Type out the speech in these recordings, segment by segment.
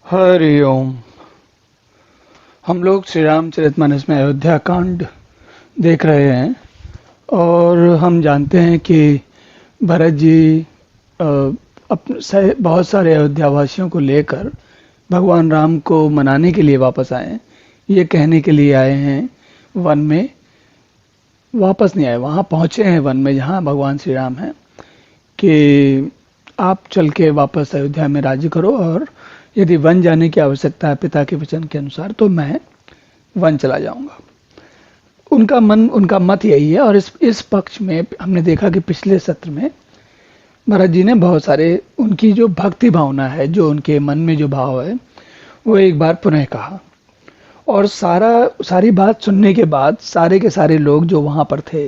हरि ओम। हम लोग श्री रामचरितमानस में अयोध्या कांड देख रहे हैं और हम जानते हैं कि भरत जी अ, बहुत सारे अयोध्या वासियों को लेकर भगवान राम को मनाने के लिए वापस आए हैं। ये कहने के लिए आए हैं वन में, वापस नहीं आए, वहां पहुंचे हैं वन में जहां भगवान श्री राम हैं कि आप चल के वापस अयोध्या में राज्य करो और यदि वन जाने की आवश्यकता है पिता के वचन के अनुसार तो मैं वन चला जाऊंगा। उनका मत यही है। और इस पक्ष में हमने देखा कि पिछले सत्र में भरत जी ने बहुत सारे उनकी जो भक्ति भावना है, जो उनके मन में जो भाव है, वो एक बार पुनः कहा। और सारी बात सुनने के बाद सारे के सारे लोग जो वहां पर थे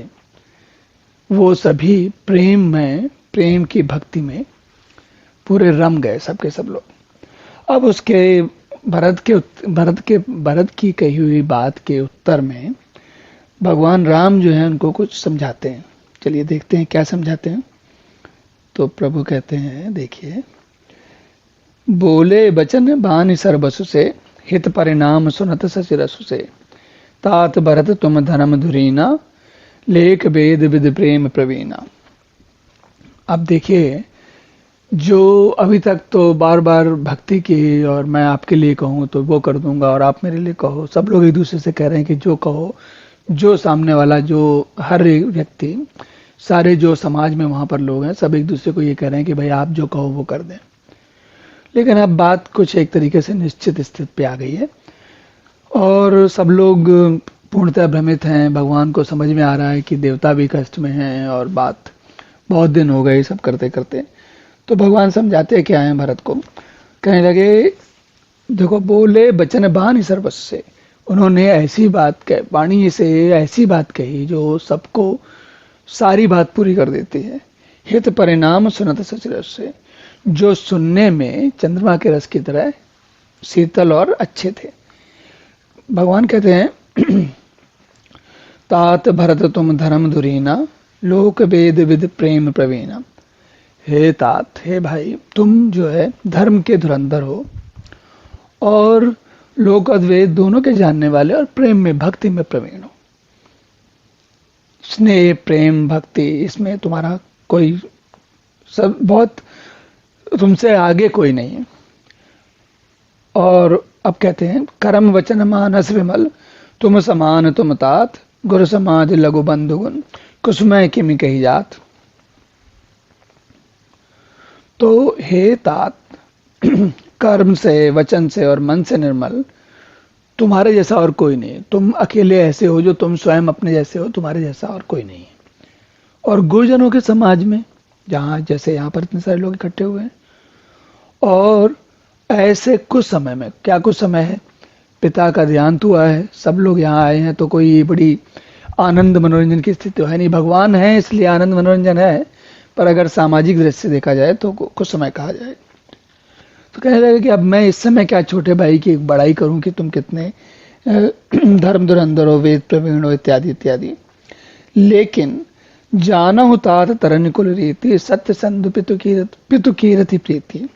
वो सभी प्रेम की भक्ति में पूरे रम गए, सबके सब लोग। अब उसके भरत की कही हुई बात के उत्तर में भगवान राम जो है उनको कुछ समझाते हैं। चलिए देखते हैं क्या समझाते हैं। तो प्रभु कहते हैं, देखिए, बोले बचन बानि सरबसु से, हित परिणाम सुनत सचिरसु से, तात भरत तुम धर्म धुरीना, लेख वेद विद प्रेम प्रवीणा। अब देखिए, जो अभी तक तो बार बार भक्ति की और मैं आपके लिए कहूँ तो वो कर दूंगा और आप मेरे लिए कहो, सब लोग एक दूसरे से कह रहे हैं कि जो कहो, जो सामने वाला, जो हर एक व्यक्ति, सारे जो समाज में वहां पर लोग हैं, सब एक दूसरे को ये कह रहे हैं कि भाई आप जो कहो वो कर दें। लेकिन अब बात कुछ एक तरीके से निश्चित स्थिति पे आ गई है और सब लोग पूर्णतः भ्रमित हैं। भगवान को समझ में आ रहा है कि देवता भी कष्ट में हैं और बात बहुत दिन हो गए सब करते करते। तो भगवान समझाते क्या है भरत को, कहने लगे, देखो, बोले बचन बानि सर्वस से, उन्होंने ऐसी बात कह, वाणी से ऐसी बात कही जो सबको सारी बात पूरी कर देती है। हित परिणाम सुनत सचरस से, जो सुनने में चंद्रमा के रस की तरह शीतल और अच्छे थे। भगवान कहते हैं, तात भरत तुम धर्म धुरीना, लोक वेद विद प्रेम प्रवीणा। हे तात, हे भाई, तुम जो है धर्म के धुरंधर हो और लोक अद्वैत दोनों के जानने वाले और प्रेम में, भक्ति में प्रवीण हो। स्नेह, प्रेम, भक्ति, इसमें तुम्हारा कोई सब बहुत, तुमसे आगे कोई नहीं है। और अब कहते हैं, कर्म वचन मानस विमल, तुम समान तुम तात, गुरु समाज लघु बंधुगुण, कुसुमय किमि कही जात। तो हे तात, कर्म से, वचन से और मन से निर्मल तुम्हारे जैसा और कोई नहीं। तुम अकेले ऐसे हो जो तुम स्वयं अपने जैसे हो, तुम्हारे जैसा और कोई नहीं है। और गुरुजनों के समाज में, जहां जैसे यहाँ पर इतने सारे लोग इकट्ठे हुए हैं, और ऐसे कुछ समय में, क्या कुछ समय है, पिता का देहांत हुआ है, सब लोग यहाँ आए हैं, तो कोई बड़ी आनंद मनोरंजन की स्थिति तो है नहीं। भगवान है इसलिए आनंद मनोरंजन है, पर अगर सामाजिक दृष्टि से देखा जाए तो कुछ समय कहा जाए। तो कहने लगे कि अब मैं इस समय क्या छोटे भाई की बड़ाई करूं कि तुम कितने धर्म धुरंधर हो, वेद प्रवीण हो, इत्यादि इत्यादि। लेकिन जानहु तात तरन कुल रीति, सत्य संधु पितु कीरति प्रीति,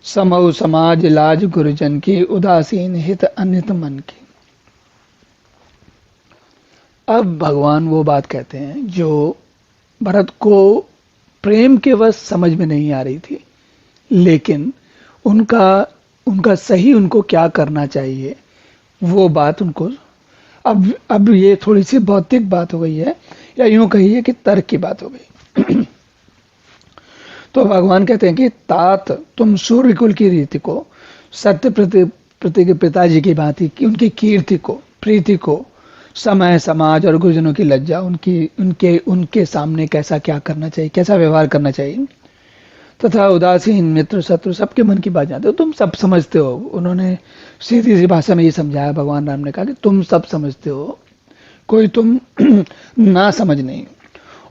समहु समाज लाज गुरुजन की, उदासीन हित अनित मन की। अब भगवान वो बात कहते हैं जो भरत को प्रेम के वश समझ में नहीं आ रही थी, लेकिन उनका सही, उनको क्या करना चाहिए वो बात उनको, अब ये थोड़ी सी भौतिक बात हो गई है, या यूं कहिए कि तर्क की बात हो गई। तो भगवान कहते हैं कि तात, तुम सूर्य कुल की रीति को, सत्य प्रति के पिताजी की भांति की उनकी कीर्ति को, प्रीति को, समय, समाज और गुरुजनों की लज्जा, उनके सामने कैसा क्या करना चाहिए, कैसा व्यवहार करना चाहिए, तथा उदासीन मित्र शत्रु सबके मन की बात जानते हो, तुम सब समझते हो। उन्होंने सीधी सी भाषा में ये समझाया, भगवान राम ने कहा कि तुम सब समझते हो, कोई तुम ना समझ नहीं।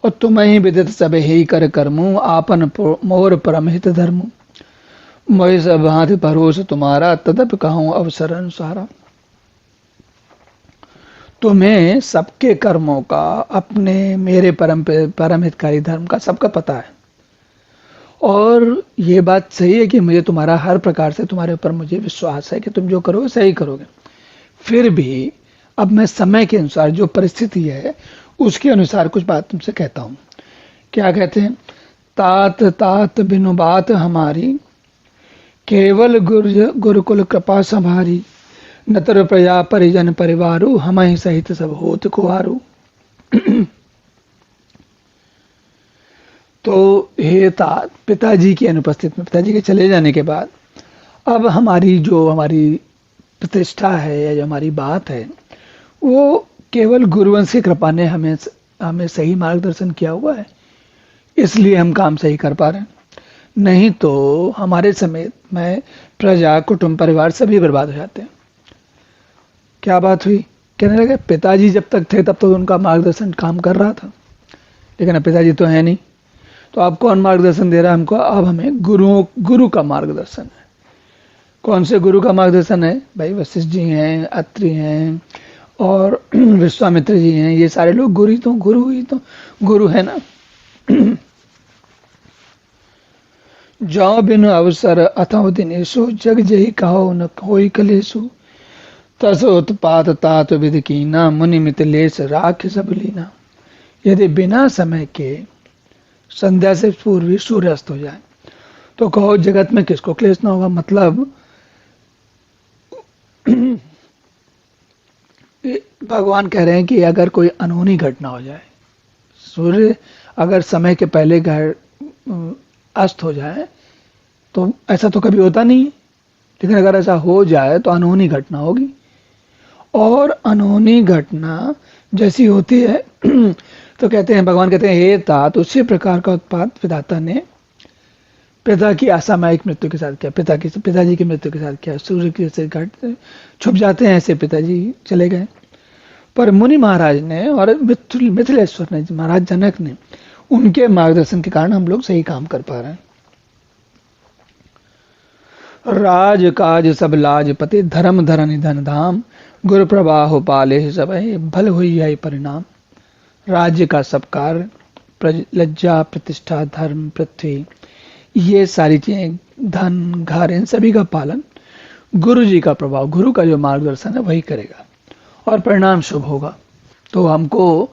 और तुम्हें विदित सब ही कर कर्मु, आपन मोर परमहित धर्म, मोह सब हाथ भरोस तुम्हारा, तदप कहूं अवसर अनुसारा। तुम्हें सबके कर्मों का, अपने मेरे परम हितकारी धर्म का सबका पता है, और ये बात सही है कि मुझे तुम्हारा हर प्रकार से तुम्हारे ऊपर मुझे विश्वास है कि तुम जो करोगे सही करोगे। फिर भी अब मैं समय के अनुसार जो परिस्थिति है उसके अनुसार कुछ बात तुमसे कहता हूं। क्या कहते हैं? तात तात बिनु बात हमारी, केवल गुरुकुल कृपा संभारी, नतर प्रजा परिजन परिवारु, हम ही सहित सब होत कुहारू। तो हे तात, पिताजी की अनुपस्थित में, पिताजी के चले जाने के बाद अब हमारी प्रतिष्ठा है या जो हमारी बात है वो केवल गुरुवंश की कृपा ने हमें सही मार्गदर्शन किया हुआ है, इसलिए हम काम सही कर पा रहे हैं। नहीं तो हमारे समेत में प्रजा कुटुंब परिवार सभी बर्बाद हो जाते हैं। क्या बात हुई? कहने लगे पिताजी जब तक थे तब तो उनका मार्गदर्शन काम कर रहा था, लेकिन अब पिताजी तो है नहीं, तो अब कौन मार्गदर्शन दे रहा है हमको? अब हमें गुरु का मार्गदर्शन है। कौन से गुरु का मार्गदर्शन है? भाई वशिष्ठ जी हैं, अत्रि हैं और विश्वामित्र जी हैं, ये सारे लोग गुरु ही तो गुरु है ना। जौ बिनु अवसर अथव दिनेशु, जग जही कहो न होई कलेशु, तस उत्पात तात विधि कीना, मुनि मित लेस राख सब लीना। यदि बिना समय के संध्या से पूर्व ही सूर्य अस्त हो जाए तो कहो जगत में किसको क्लेश ना होगा। मतलब भगवान कह रहे हैं कि अगर कोई अनहोनी घटना हो जाए, सूर्य अगर समय के पहले अस्त हो जाए तो ऐसा तो कभी होता नहीं, लेकिन अगर ऐसा हो जाए तो अनहोनी घटना होगी। और अनहोनी घटना जैसी होती है तो कहते हैं, भगवान कहते हैं हे तात, उसी प्रकार का उत्पात विधाता ने पिता की असामयिक मृत्यु के साथ किया, पिताजी की मृत्यु के साथ किया। सूर्य के से घट छुप जाते हैं ऐसे पिताजी चले गए, पर मुनि महाराज ने और मिथिलेश्वर ने, महाराज जनक ने, उनके मार्गदर्शन के कारण हम लोग सही काम कर पा रहे हैं। राज काज सब लाजपति, धर्म धरन धन धाम, गुरु प्रवाह पाले सब भल हुई है परिणाम। राज्य का सब कार्य, लज्जा प्रतिष्ठा धर्म पृथ्वी, ये सारी चीजें, धन घर, इन सभी का पालन गुरु जी का प्रभाव, गुरु का जो मार्गदर्शन है वही करेगा और परिणाम शुभ होगा। तो हमको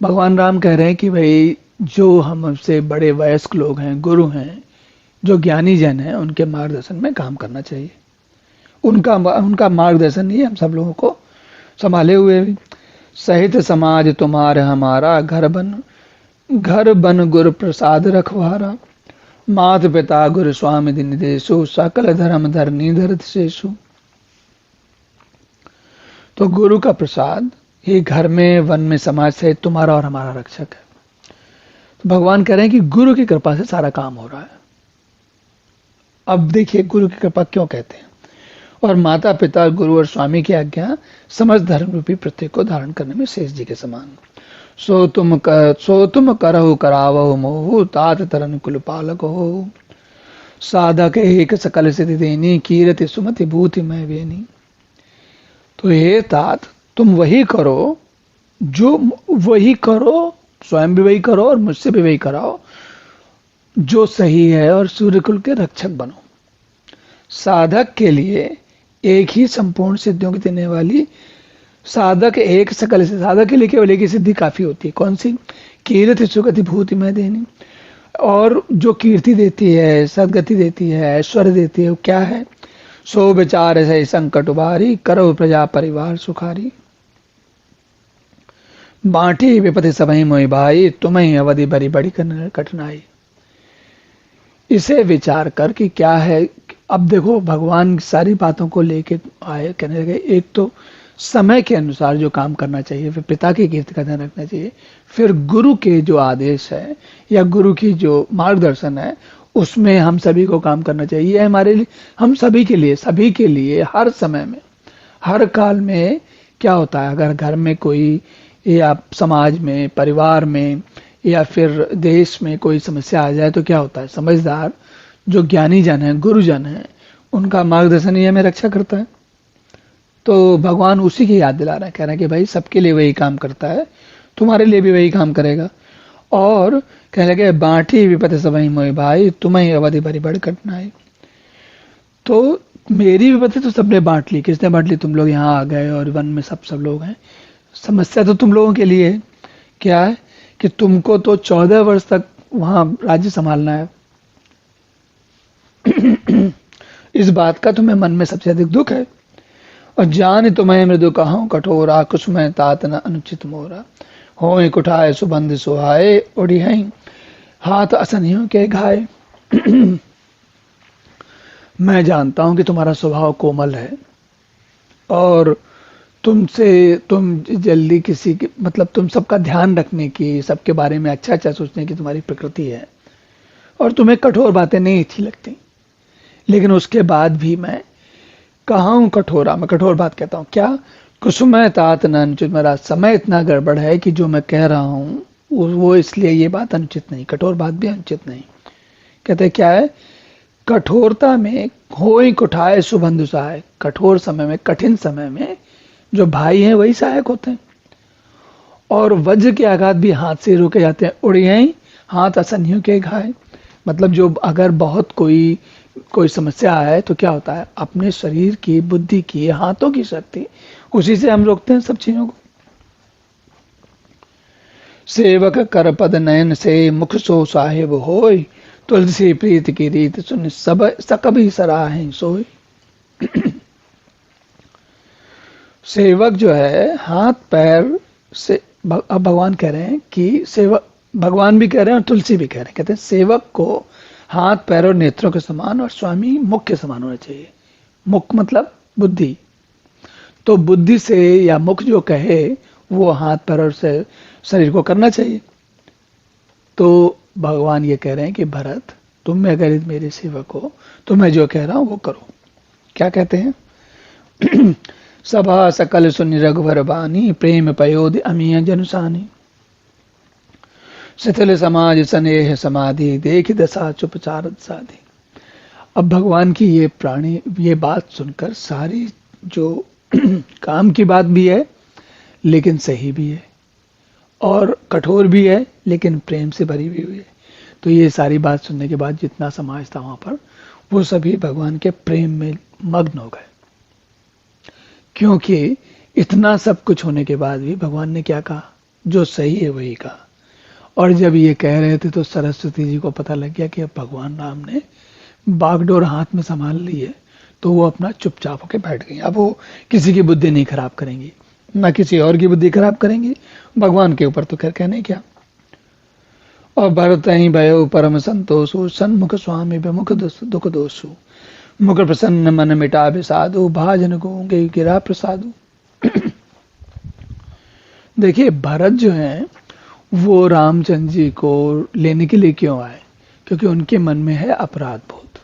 भगवान राम कह रहे हैं कि भाई जो हमसे बड़े वयस्क लोग हैं, गुरु हैं, जो ज्ञानी जन हैं, उनके मार्गदर्शन में काम करना चाहिए। उनका मार्गदर्शन ही हम सब लोगों को संभाले हुए भी। सहित समाज तुम्हारे हमारा, घर बन गुरु प्रसाद रखवारा, मात पिता गुरु स्वामी दिन देशु, सकल धर्म धरनी धरत शेषु। तो गुरु का प्रसाद ही घर में, वन में, समाज सहित तुम्हारा और हमारा रक्षक है। तो भगवान कह रहे हैं कि गुरु की कृपा से सारा काम हो रहा है। अब देखिए गुरु की कृपा क्यों कहते हैं। और माता पिता गुरु और स्वामी की आज्ञा समस्त धर्म रूपी प्रत्येक को धारण करने में शेष जी के समान। सो तुम करहु करावहु मोहु, तात तरन कुल पालक हो, साधक एक सकल सिद्धि देनी, कीरति सुमति भूति मैं वेनी। तो हे तात, तुम वही करो, स्वयं भी वही करो और मुझसे भी वही कराओ जो सही है, और सूर्यकुल के रक्षक बनो। साधक के लिए एक ही संपूर्ण सिद्धियों की देने वाली, साधक एक सकल से, साधक के लिए केवल एक ही सिद्धि काफी होती है। कौन सी? कीर्ति सुगति भूति में देनी। और जो कीर्ति देती है, सदगति देती है, ऐश्वर्य देती है, वो क्या है? सो विचार सही संकट उबारी, करो प्रजा परिवार सुखारी, बांटी विपत्ति सबही मोहि भाई, तुम्हें अवधि बड़ी बड़ी कठिनाई। इसे विचार कर कि क्या है। अब देखो भगवान सारी बातों को लेके आए, कहने लगे एक तो समय के अनुसार जो काम करना चाहिए, फिर पिता की कीर्ति का ध्यान रखना चाहिए, फिर गुरु के जो आदेश है या गुरु की जो मार्गदर्शन है उसमें हम सभी को काम करना चाहिए। ये हमारे लिए, हम सभी के लिए हर समय में, हर काल में क्या होता है, अगर घर में कोई या समाज में, परिवार में या फिर देश में कोई समस्या आ जाए तो क्या होता है, समझदार जो ज्ञानी जन है, गुरुजन है, उनका मार्गदर्शन ही हमें रक्षा करता है। तो भगवान उसी की याद दिला रहे हैं, कह रहे हैं कि भाई सबके लिए वही काम करता है, तुम्हारे लिए भी वही काम करेगा। और कहने लगे बांटी विपत सबई मोहि भाई, तुम्हें अवधि भरी बड़ कठिनाई। तो मेरी विपत्ति तो सबने बांट ली। किसने बांट ली? तुम लोग यहाँ आ गए और वन में सब लोग हैं। समस्या तो तुम लोगों के लिए है। क्या है कि तुमको तो 14 वर्ष तक वहां राज्य संभालना है। इस बात का तुम्हें मन में सबसे अधिक दुख है। और जान तुम्हें मृदु कहूं कठोरा, कुसुम तात न अनुचित मोरा। हो कुठाए सुबंध सुहाए, उड़ी हैं हाथ असनियों के घाय। मैं जानता हूं कि तुम्हारा स्वभाव कोमल है और तुम जल्दी किसी की मतलब तुम सबका ध्यान रखने की, सबके बारे में अच्छा अच्छा सोचने की तुम्हारी प्रकृति है और तुम्हें कठोर बातें नहीं अच्छी लगती। लेकिन उसके बाद भी मैं कहा हूं कठोरा, मैं कठोर बात कहता हूं। क्या? कुसुम तात न अनुचित, मेरा समय इतना गड़बड़ है कि जो मैं कह रहा हूं वो इसलिए ये बात अनुचित नहीं, कठोर बात भी अनुचित नहीं। कहते क्या है? कठोरता में होई कुठाए सुबंधु सहाय। कठोर समय में, कठिन समय में जो भाई हैं वही सहायक होते हैं। और वज्र के आघात भी हाथ से रोके जाते हैं। उड़ियां हाथ असन्यों के घाय। मतलब जो अगर बहुत कोई समस्या है तो क्या होता है? अपने शरीर की, बुद्धि की, हाथों की शक्ति, उसी से हम रोकते हैं सब चीजों को। सेवक कर पद नयन से, मुख सो साहिब होय। तुलसी प्रीत की रीत सुन, सब सकभी सराहें सोय। सेवक जो है हाथ पैर से, अब भगवान कह रहे हैं कि सेवक, भगवान भी कह रहे हैं और तुलसी भी कह रहे हैं। कहते हैं सेवक को हाथ पैर और नेत्रों के समान और स्वामी मुख के समान होना चाहिए। मुख मतलब बुद्धि। तो बुद्धि से या मुख जो कहे वो हाथ पैर और से शरीर को करना चाहिए। तो भगवान ये कह रहे हैं कि भरत, तुम में अगर मेरे सेवक हो तो मैं जो कह रहा हूं वो करो। क्या कहते हैं? सभा सकल सुनि रघुवर बानी, प्रेम पयोधि अमीय जनुसानी। शिथिल समाज स्नेह समाधि, देख दशा चुप चारद साधि। अब भगवान की ये बात सुनकर सारी जो काम की बात भी है लेकिन सही भी है और कठोर भी है लेकिन प्रेम से भरी हुई है। तो ये सारी बात सुनने के बाद जितना समाज था वहां पर, वो सभी भगवान के प्रेम में मग्न हो गए। क्योंकि इतना सब कुछ होने के बाद भी भगवान ने क्या कहा? जो सही है वही कहा। और जब ये कह रहे थे तो सरस्वती जी को पता लग गया कि अब भगवान राम ने बागडोर हाथ में संभाल ली है। तो वो अपना चुपचाप होकर बैठ गई। अब वो किसी की बुद्धि नहीं खराब करेंगी, ना किसी और की बुद्धि खराब करेंगी। भगवान के ऊपर तो खैर कहने क्या। और भरत ही भयो परम संतोषु, सन्मुख स्वामी विमुख दुख दोषु। मुख प्रसन्न मन मिटा विसाधु, भाजन को गिरा प्रसादु। देखिए भरत जो है वो रामचंद्र जी को लेने के लिए क्यों आए? क्योंकि उनके मन में है अपराध बोध,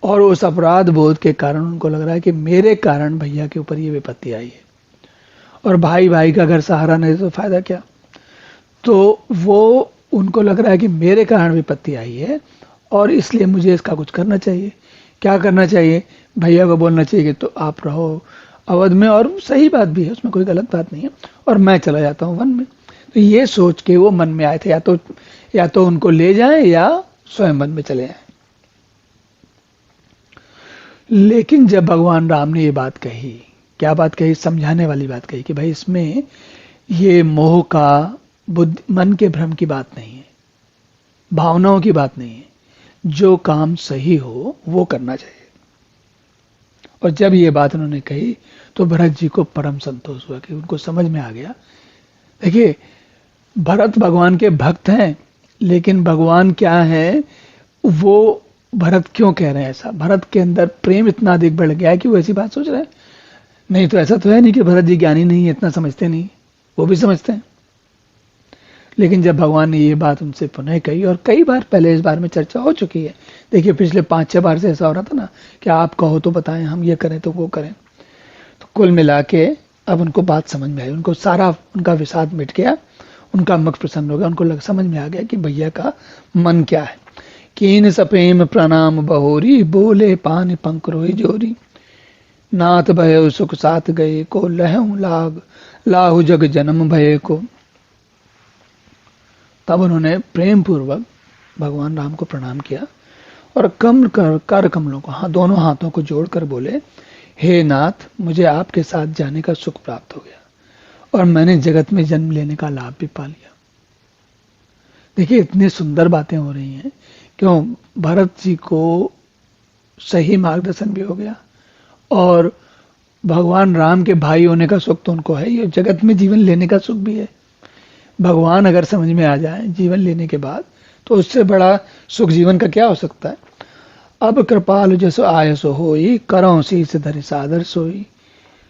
और उस अपराध बोध के कारण उनको लग रहा है कि मेरे कारण भैया के ऊपर ये विपत्ति आई है और भाई भाई का अगर सहारा नहीं तो फायदा क्या। तो वो उनको लग रहा है कि मेरे कारण विपत्ति आई है और इसलिए मुझे इसका कुछ करना चाहिए। क्या करना चाहिए? भैया को बोलना चाहिए कि तो आप रहो अवध में, और सही बात भी है, उसमें कोई गलत बात नहीं है, और मैं चला जाता हूँ वन में। तो ये सोच के वो मन में आए थे या तो उनको ले जाएं या स्वयं वन में चले जाएं। लेकिन जब भगवान राम ने ये बात कही, क्या बात कही? समझाने वाली बात कही कि भाई इसमें ये मोह का, बुद्धि, मन के भ्रम की बात नहीं है, भावनाओं की बात नहीं है। जो काम सही हो वो करना चाहिए। और जब ये बात उन्होंने कही तो भरत जी को परम संतोष हुआ कि उनको समझ में आ गया। देखिए भरत भगवान के भक्त हैं, लेकिन भगवान क्या है, वो भरत क्यों कह रहे हैं ऐसा? भरत के अंदर प्रेम इतना अधिक बढ़ गया है कि वो ऐसी बात सोच रहे हैं। नहीं तो ऐसा तो है नहीं कि भरत जी ज्ञानी नहीं है, इतना समझते नहीं, वो भी समझते हैं। लेकिन जब भगवान ने ये बात उनसे पुनः कही, और कई बार पहले इस बारे में चर्चा हो चुकी है। देखिए पिछले 5-6 बार से ऐसा हो रहा था ना कि आप कहो तो बताएं, हम ये करें तो वो करें। तो कुल मिला के अब उनको बात समझ में आई, उनको सारा उनका विषाद मिट गया, उनका मुख प्रसन्न हो गया, उनको समझ में आ गया कि भैया का मन क्या है। कीन सपेम प्रणाम बहोरी, बोले पान पंकरोई जोरी। नाथ भय सुख साथ गए को, लहू लाग लाहु जग जन्म भय को। तब उन्होंने प्रेम पूर्वक भगवान राम को प्रणाम किया और कर कमलों को दोनों हाथों को जोड़कर बोले, हे नाथ, मुझे आपके साथ जाने का सुख प्राप्त हो गया और मैंने जगत में जन्म लेने का लाभ भी पा लिया। देखिए इतनी सुंदर बातें हो रही हैं, क्यों भरत जी को सही मार्गदर्शन भी हो गया और भगवान राम के भाई होने का सुख तो उनको है ही, जगत में जीवन लेने का सुख भी है। भगवान अगर समझ में आ जाए जीवन लेने के बाद, तो उससे बड़ा सुख जीवन का क्या हो सकता है। अब कृपाल जसो आयसो होई, करौ शीस धरि सादर सोई,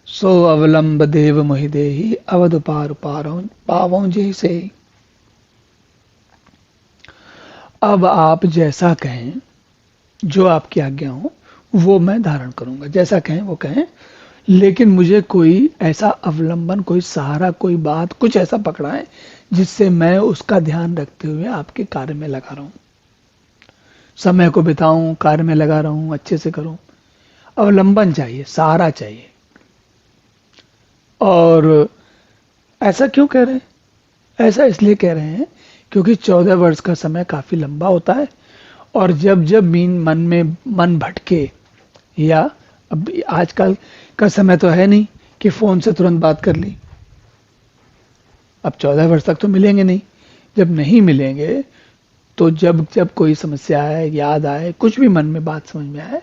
सो अवलंब देव मोहि देहि, अवध पार पावों जे से। अब आप जैसा कहें, जो आपकी आज्ञा हो वो मैं धारण करूंगा, जैसा कहें वो कहें, लेकिन मुझे कोई ऐसा अवलंबन, कोई सहारा, कोई बात, कुछ ऐसा पकड़ाएं जिससे मैं उसका ध्यान रखते हुए आपके कार्य में लगा रहूं, समय को बिताऊं, कार्य में लगा रहूं, अच्छे से करूं। अवलंबन चाहिए, सहारा चाहिए। और ऐसा क्यों कह रहे हैं? ऐसा इसलिए कह रहे हैं क्योंकि 14 वर्ष का समय काफी लंबा होता है और जब जब मन भटके, या अब आजकल का समय तो है नहीं कि फोन से तुरंत बात कर ली, अब 14 वर्ष तक तो मिलेंगे नहीं। जब नहीं मिलेंगे तो जब जब कोई समस्या आए, याद आए, कुछ भी मन में बात समझ में आए,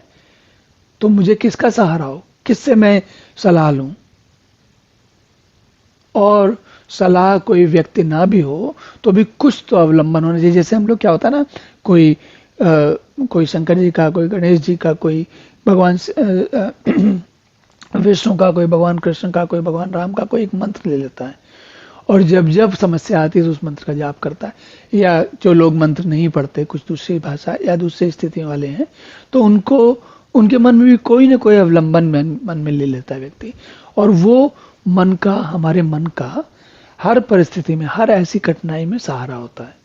तो मुझे किसका सहारा हो, किससे मैं सलाह लूं। और सलाह कोई व्यक्ति ना भी हो तो भी कुछ तो अवलंबन होना चाहिए। जैसे हम लोग क्या होता है ना, कोई शंकर जी का, कोई गणेश जी का, कोई भगवान विष्णु का, कोई भगवान कृष्ण का, कोई भगवान राम का, कोई एक मंत्र ले लेता है और जब जब समस्या आती है तो उस मंत्र का जाप करता है। या जो लोग मंत्र नहीं पढ़ते, कुछ दूसरी भाषा या दूसरी स्थिति वाले हैं, तो उनके मन में भी कोई ना कोई अवलंबन मन में ले लेता है व्यक्ति, और वो मन का, हमारे मन का हर परिस्थिति में, हर ऐसी कठिनाई में सहारा होता है।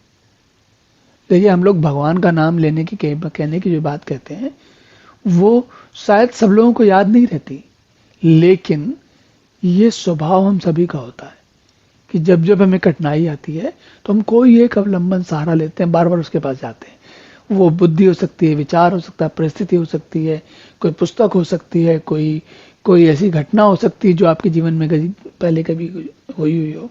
देखिए हम लोग भगवान का नाम लेने की, कहने की जो बात कहते हैं, वो शायद सब लोगों को याद नहीं रहती, लेकिन ये स्वभाव हम सभी का होता है कि जब जब हमें कठिनाई आती है तो हम कोई एक अवलंबन, सहारा लेते हैं, बार बार उसके पास जाते हैं। वो बुद्धि हो सकती है, विचार हो सकता है, परिस्थिति हो सकती है, कोई पुस्तक हो सकती है, कोई ऐसी घटना हो सकती है जो आपके जीवन में पहले कभी हुई हो।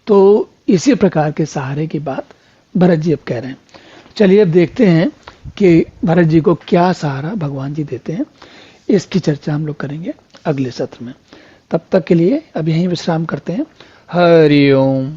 तो इसी प्रकार के सहारे की बात भरत जी अब कह रहे हैं। चलिए अब देखते हैं कि भरत जी को क्या सहारा भगवान जी देते हैं। इसकी चर्चा हम लोग करेंगे अगले सत्र में। तब तक के लिए अब यहीं विश्राम करते हैं। हरि ओम।